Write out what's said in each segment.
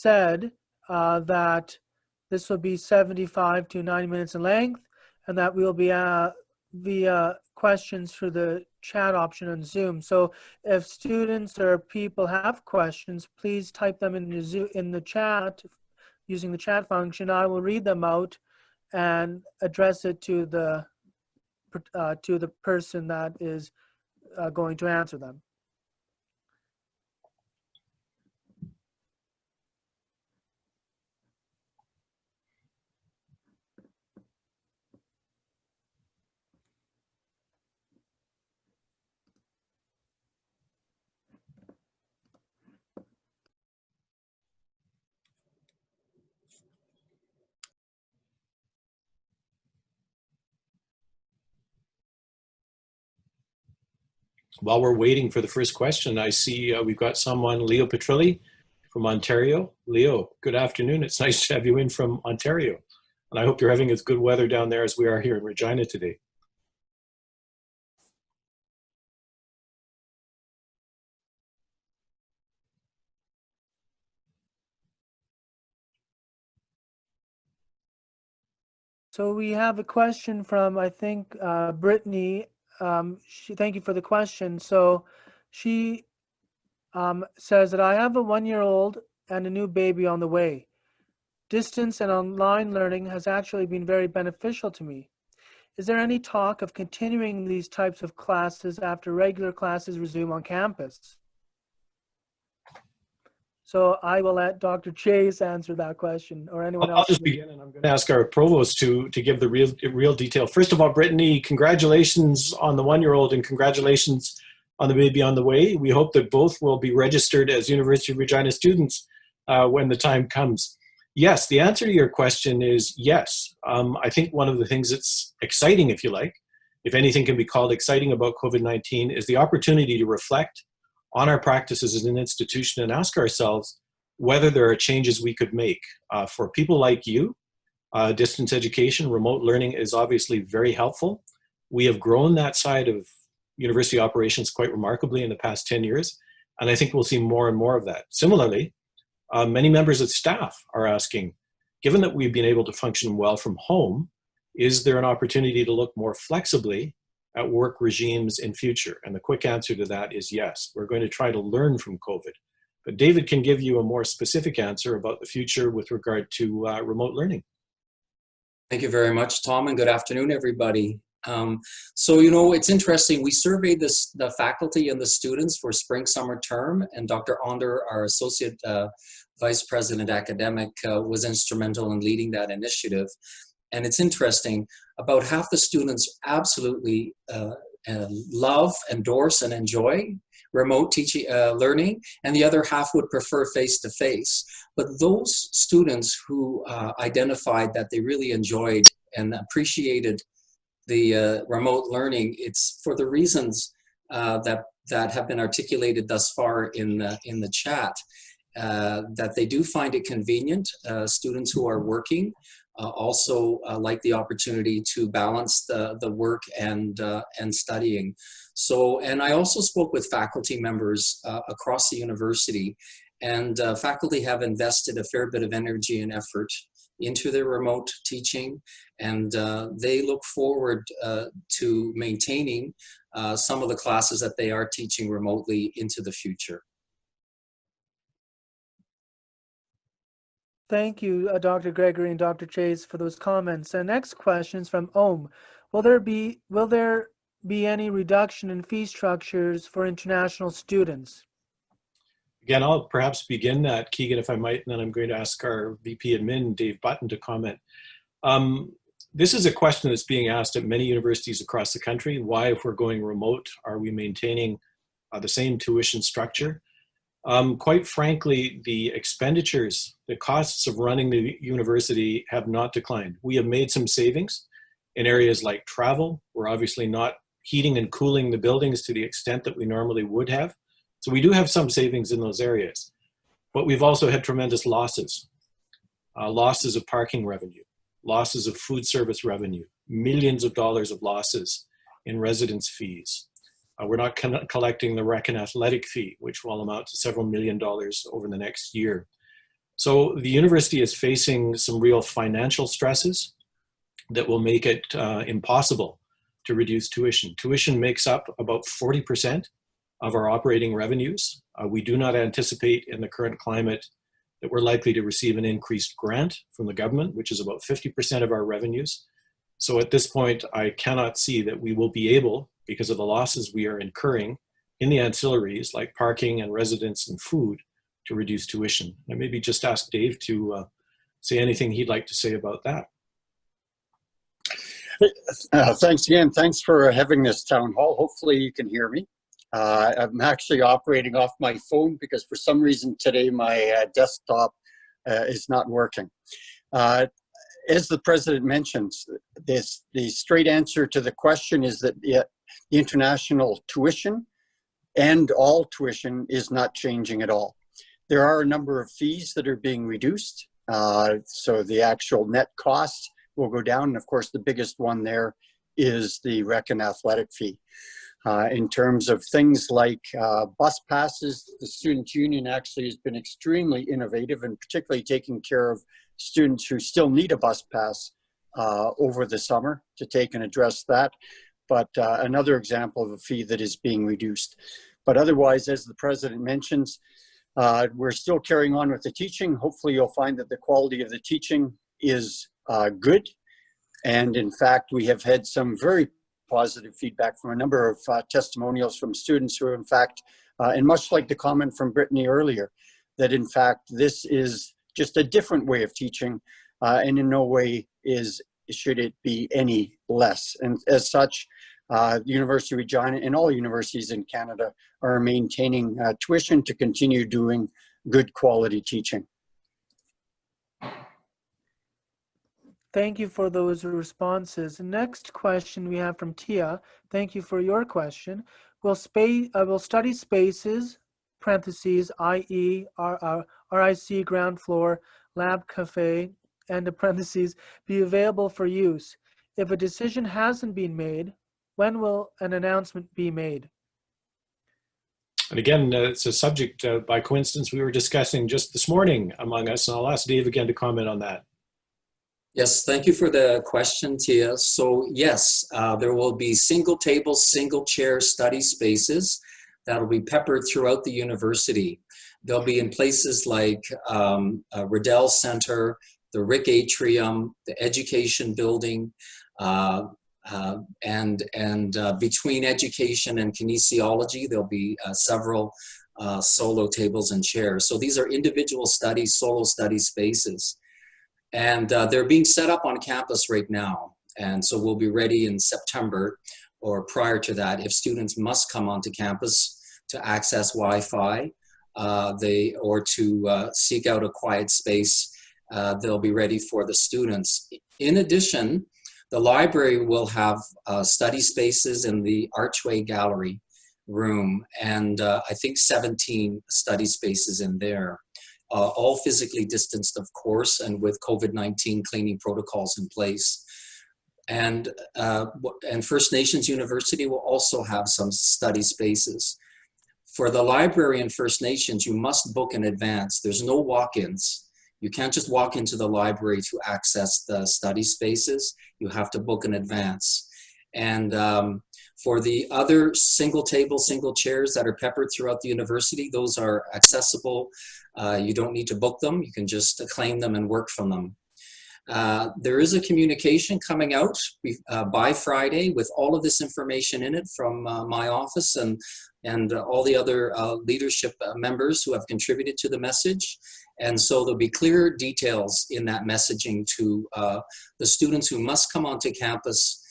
said that this will be 75 to 90 minutes in length, and that we'll be via questions through the chat option on Zoom. So if students or people have questions, please type them in the chat using the chat function. I will read them out and address it to the person that is going to answer them. While we're waiting for the first question, I see we've got someone, Leo Petrilli from Ontario. Leo, good afternoon. It's nice to have you in from Ontario. And I hope you're having as good weather down there as we are here in Regina today. So we have a question from, I think, Brittany. Thank you for the question. So she says that I have a 1-year-old and a new baby on the way. Distance and online learning has actually been very beneficial to me. Is there any talk of continuing these types of classes after regular classes resume on campus? So I will let Dr. Chase answer that question, or anyone else. I'll just begin, and I'm going to ask our provost to give the real detail. First of all, Brittany, congratulations on the 1-year-old and congratulations on the baby on the way. We hope that both will be registered as University of Regina students when the time comes. Yes, the answer to your question is yes. I think one of the things that's exciting, if you like, if anything can be called exciting about COVID-19, is the opportunity to reflect on our practices as an institution and ask ourselves whether there are changes we could make. For people like you, distance education, remote learning is obviously very helpful. We have grown that side of university operations quite remarkably in the past 10 years, and I think we'll see more and more of that. Similarly, many members of staff are asking, given that we've been able to function well from home, is there an opportunity to look more flexibly at work regimes in future? And the quick answer to that is yes. We're going to try to learn from COVID. But David can give you a more specific answer about the future with regard to remote learning. Thank you very much, Tom, and good afternoon, everybody. So, you know, it's interesting. We surveyed the faculty and the students for spring, summer term, and Dr. Onder, our Associate Vice President Academic, was instrumental in leading that initiative. And it's interesting, about half the students absolutely love, endorse, and enjoy remote teaching, learning, and the other half would prefer face-to-face. But those students who identified that they really enjoyed and appreciated the remote learning, it's for the reasons that have been articulated thus far in the chat, that they do find it convenient. Students who are working also like the opportunity to balance the work and studying. So, and I also spoke with faculty members across the university, and faculty have invested a fair bit of energy and effort into their remote teaching, and they look forward to maintaining some of the classes that they are teaching remotely into the future. Thank you, Dr. Gregory and Dr. Chase, for those comments. And next question is from Ohm. Will there be any reduction in fee structures for international students? Again, I'll perhaps begin that, Keegan, if I might, and then I'm going to ask our VP Admin, Dave Button, to comment. This is a question that's being asked at many universities across the country. Why, if we're going remote, are we maintaining the same tuition structure? Quite frankly, the expenditures, the costs of running the university have not declined. We have made some savings in areas like travel. We're obviously not heating and cooling the buildings to the extent that we normally would have. So we do have some savings in those areas. But we've also had tremendous losses. Losses of parking revenue, losses of food service revenue, millions of dollars of losses in residence fees. We're not collecting the rec and athletic fee, which will amount to several $1 million over the next year. So the university is facing some real financial stresses that will make it impossible to reduce tuition. Tuition makes up about 40% of our operating revenues. We do not anticipate in the current climate that we're likely to receive an increased grant from the government, which is about 50% of our revenues. So at this point, I cannot see that we will be able, because of the losses we are incurring in the ancillaries like parking and residence and food, to reduce tuition. And maybe just ask Dave to say anything he'd like to say about that. Thanks again. Thanks for having this town hall. Hopefully you can hear me. I'm actually operating off my phone because for some reason today my desktop is not working. As the president mentions, the straight answer to the question is that the international tuition and all tuition is not changing at all. There are a number of fees that are being reduced, so the actual net cost will go down. And of course, the biggest one there is the rec and athletic fee. In terms of things like bus passes, the Student Union actually has been extremely innovative and particularly taking care of students who still need a bus pass over the summer to take and address that. But another example of a fee that is being reduced. But otherwise, as the president mentions, we're still carrying on with the teaching. Hopefully you'll find that the quality of the teaching is good. And in fact, we have had some very positive feedback from a number of testimonials from students who are in fact, and much like the comment from Brittany earlier, that in fact, this is just a different way of teaching and in no way should it be any less. And as such, the University of Regina and all universities in Canada are maintaining tuition to continue doing good quality teaching. Thank you for those responses. The next question we have from Tia. Thank you for your question. Will study spaces, parentheses, i.e. RIC ground floor, lab cafe, and the parentheses, be available for use? If a decision hasn't been made, when will an announcement be made? And again, it's a subject by coincidence we were discussing just this morning among us, and I'll ask Dave again to comment on that. Yes, thank you for the question, Tia. So yes, there will be single table, single chair study spaces that will be peppered throughout the university. They'll be in places like Riddell Center, the Rick Atrium, the Education Building, and between education and kinesiology, there'll be several solo tables and chairs. So these are individual study, solo study spaces. And they're being set up on campus right now. And so we'll be ready in September or prior to that. If students must come onto campus to access Wi-Fi or to seek out a quiet space, they'll be ready for the students. In addition, the library will have study spaces in the Archway Gallery room, and I think 17 study spaces in there. All physically distanced, of course, and with COVID-19 cleaning protocols in place. And First Nations University will also have some study spaces. For the library and First Nations, you must book in advance. There's no walk-ins. You can't just walk into the library to access the study spaces. You have to book in advance. And for the other single table, single chairs that are peppered throughout the university, those are accessible. You don't need to book them. You can just claim them and work from them. There is a communication coming out by Friday with all of this information in it from my office and all the other leadership members who have contributed to the message. And so there'll be clear details in that messaging to the students who must come onto campus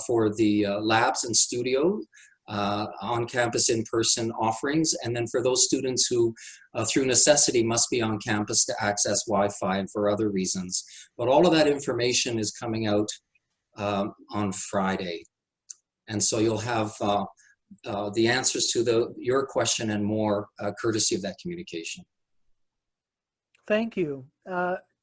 for the labs and studio, on-campus in-person offerings, and then for those students who, through necessity, must be on campus to access Wi-Fi and for other reasons. But all of that information is coming out on Friday. And so you'll have the answers to your question and more courtesy of that communication. Thank you.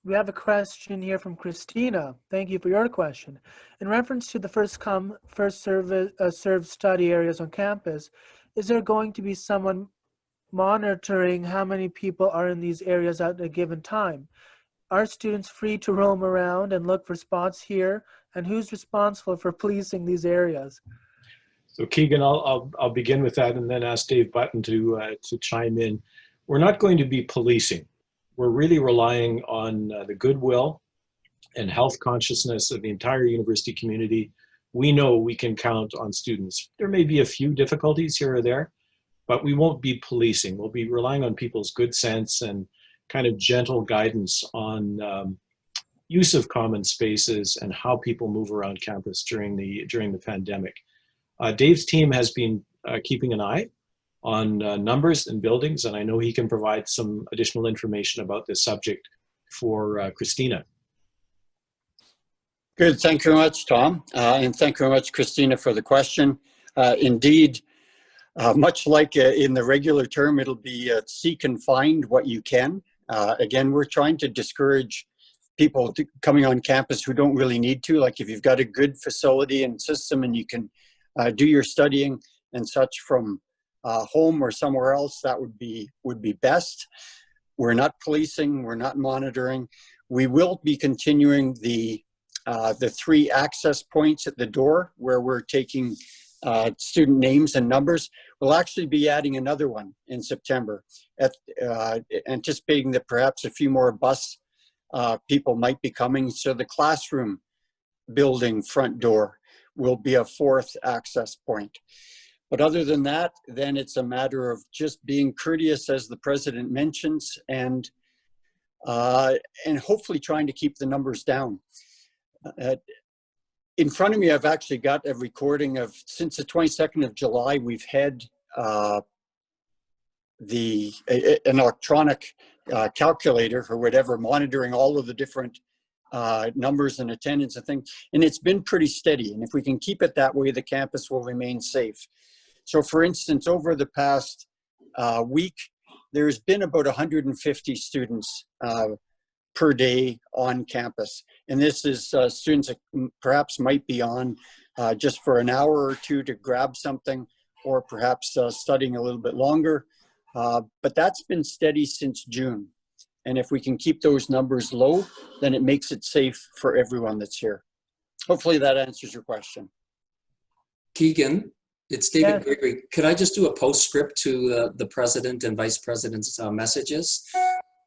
We have a question here from Christina. Thank you for your question. In reference to the first come, first served study areas on campus, is there going to be someone monitoring how many people are in these areas at a given time? Are students free to roam around and look for spots here? And who's responsible for policing these areas? So Keegan, I'll begin with that and then ask Dave Button to chime in. We're not going to be policing. We're really relying on the goodwill and health consciousness of the entire university community. We know we can count on students. There may be a few difficulties here or there, but we won't be policing. We'll be relying on people's good sense and kind of gentle guidance on use of common spaces and how people move around campus during the pandemic. Dave's team has been keeping an eye on numbers and buildings, and I know he can provide some additional information about this subject for Christina. Good. Thank you very much, Tom. And thank you very much, Christina, for the question. Indeed, much like in the regular term, it'll be seek and find what you can. Again, we're trying to discourage people coming on campus who don't really need to. Like if you've got a good facility and system and you can do your studying and such from home or somewhere else, that would be best. We're not policing, we're not monitoring. We will be continuing the 3 access points at the door where we're taking student names and numbers. We'll actually be adding another one in September, anticipating that perhaps a few more bus people might be coming. So the classroom building front door will be a 4th access point. But other than that, then it's a matter of just being courteous, as the president mentions, and hopefully trying to keep the numbers down. In front of me, I've actually got a recording of, since the 22nd of July, we've had an electronic calculator or whatever, monitoring all of the different numbers and attendance and things, and it's been pretty steady. And if we can keep it that way, the campus will remain safe. So for instance, over the past week, there's been about 150 students per day on campus. And this is students that perhaps might be on just for an hour or two to grab something, or perhaps studying a little bit longer. But that's been steady since June. And if we can keep those numbers low, then it makes it safe for everyone that's here. Hopefully that answers your question. Keegan, it's David Gregory. Could I just do a postscript to the president and vice president's messages?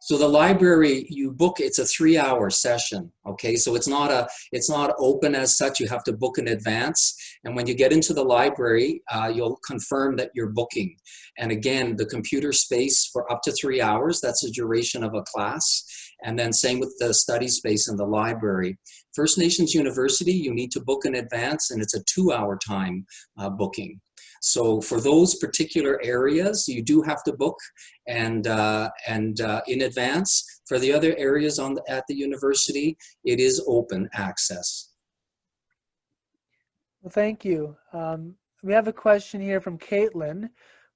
So the library, you book, it's a 3-hour session, okay? So it's not open as such, you have to book in advance. And when you get into the library, you'll confirm that you're booking. And again, the computer space for up to 3 hours, that's the duration of a class. And then same with the study space in the library. First Nations University, you need to book in advance, and it's a 2-hour time booking. So for those particular areas, you do have to book and in advance. For the other areas at the university, it is open access. Well, thank you. We have a question here from Caitlin.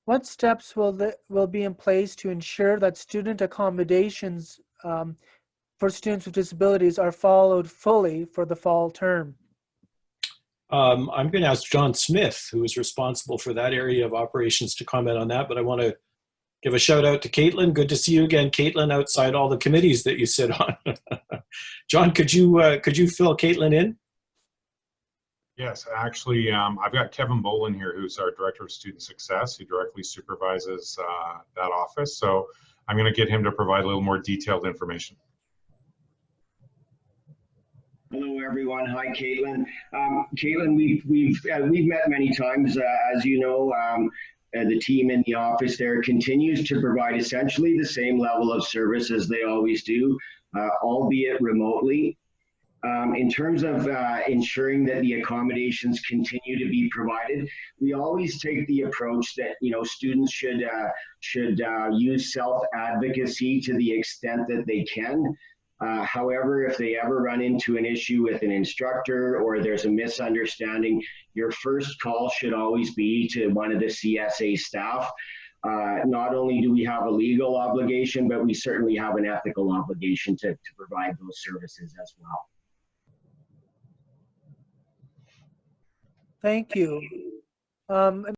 What steps will be in place to ensure that student accommodations for students with disabilities are followed fully for the fall term? I'm going to ask John Smith, who is responsible for that area of operations, to comment on that, but I want to give a shout out to Caitlin. Good to see you again, Caitlin, outside all the committees that you sit on. John, could you fill Caitlin in? Yes, actually, I've got Kevin Bolin here, who's our Director of Student Success, who directly supervises that office. So I'm going to get him to provide a little more detailed information. Hello, everyone. Hi, Caitlin. Caitlin, we've met many times, as you know. The team in the office there continues to provide essentially the same level of service as they always do, albeit remotely. In terms of ensuring that the accommodations continue to be provided, we always take the approach that students should use self-advocacy to the extent that they can. However, if they ever run into an issue with an instructor or there's a misunderstanding, your first call should always be to one of the CSA staff. Not only do we have a legal obligation, but we certainly have an ethical obligation to provide those services as well. Thank you.